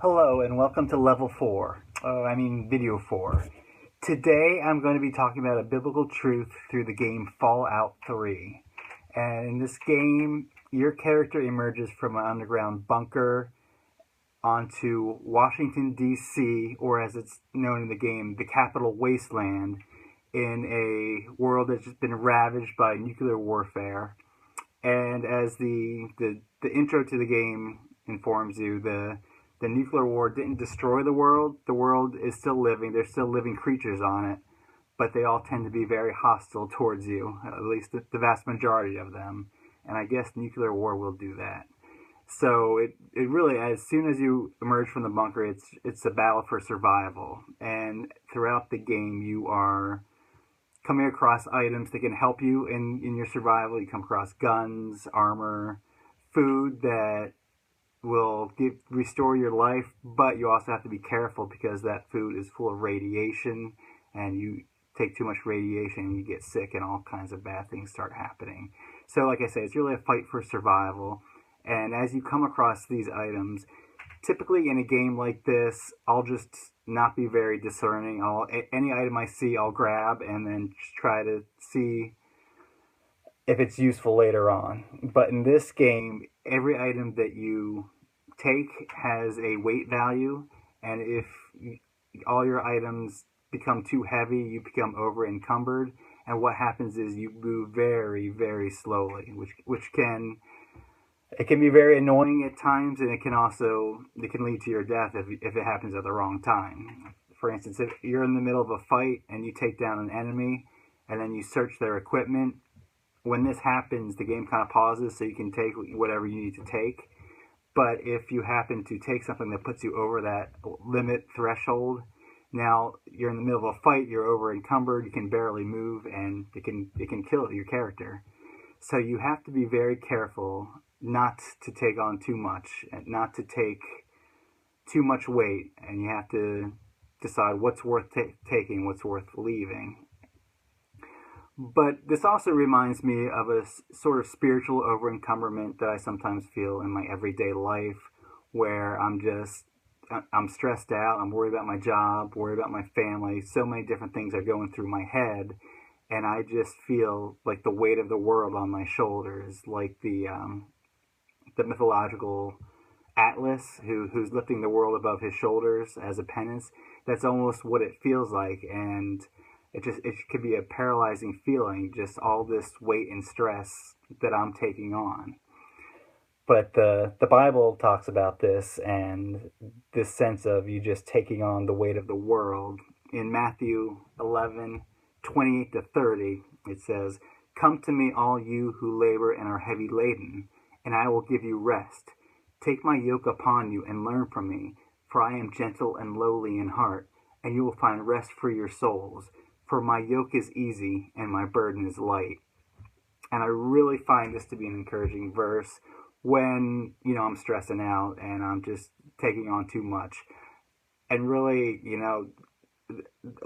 Hello and welcome to Level 4, Video 4. Today I'm going to be talking about a biblical truth through the game Fallout 3. And in this game, your character emerges from an underground bunker onto Washington, D.C., or as it's known in the game, the Capital Wasteland, in a world that's just been ravaged by nuclear warfare. And as the intro to the game informs you, the nuclear war didn't destroy the world. The world is still living. There's still living creatures on it, but they all tend to be very hostile towards you, at least the vast majority of them. And I guess nuclear war will do that. So it really, as soon as you emerge from the bunker, it's a battle for survival. And throughout the game, you are coming across items that can help you in your survival. You come across guns, armor, food that will restore your life, but you also have to be careful because that food is full of radiation, and you take too much radiation and you get sick and all kinds of bad things start happening. So like I say, it's really a fight for survival. And as you come across these items, typically in a game like this, I'll just not be very discerning. Any item I see, I'll grab and then just try to see if it's useful later on. But in this game, every item that you take has a weight value, and if all your items become too heavy, you become over encumbered, and what happens is you move very, very slowly, which can be very annoying at times, and it can lead to your death if it happens at the wrong time. For instance, if you're in the middle of a fight and you take down an enemy and then you search their equipment, when this happens, the game kind of pauses so you can take whatever you need to take. But if you happen to take something that puts you over that limit threshold, now you're in the middle of a fight, you're over encumbered, you can barely move, and it can kill your character. So you have to be very careful not to take on too much, and not to take too much weight, and you have to decide what's worth taking, what's worth leaving. But this also reminds me of a sort of spiritual over-encumberment that I sometimes feel in my everyday life, where I'm stressed out, I'm worried about my job, worried about my family, so many different things are going through my head, and I just feel like the weight of the world on my shoulders, like the mythological Atlas, who's lifting the world above his shoulders as a penance. That's almost what it feels like, and it could be a paralyzing feeling, just all this weight and stress that I'm taking on. But the Bible talks about this, and this sense of you just taking on the weight of the world. In Matthew 11:28-30, it says, "Come to me, all you who labor and are heavy laden, and I will give you rest. Take my yoke upon you and learn from me, for I am gentle and lowly in heart, and you will find rest for your souls. For my yoke is easy and my burden is light." And I really find this to be an encouraging verse when, I'm stressing out and I'm just taking on too much. And really,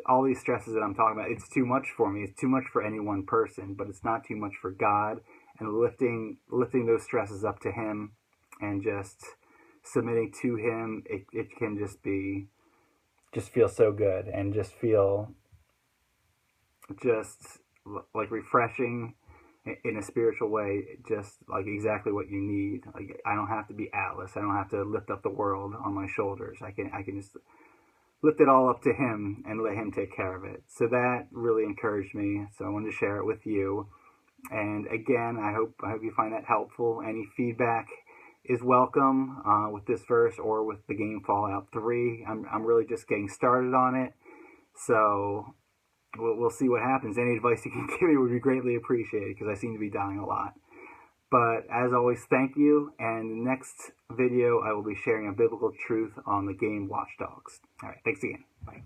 all these stresses that I'm talking about, it's too much for me. It's too much for any one person, but it's not too much for God. And lifting those stresses up to Him and just submitting to Him, it can just feel so good and just feel like refreshing in a spiritual way, just like exactly what you need. Like, I don't have to be Atlas. I don't have to lift up the world on my shoulders. I can just lift it all up to Him and let Him take care of it. So that really encouraged me. So I wanted to share it with you. And again, I hope you find that helpful. Any feedback is welcome with this verse or with the game Fallout 3. I'm really just getting started on it. So we'll see what happens. Any advice you can give me would be greatly appreciated, because I seem to be dying a lot. But as always, thank you. And in the next video, I will be sharing a biblical truth on the game Watch Dogs. All right, thanks again. Bye.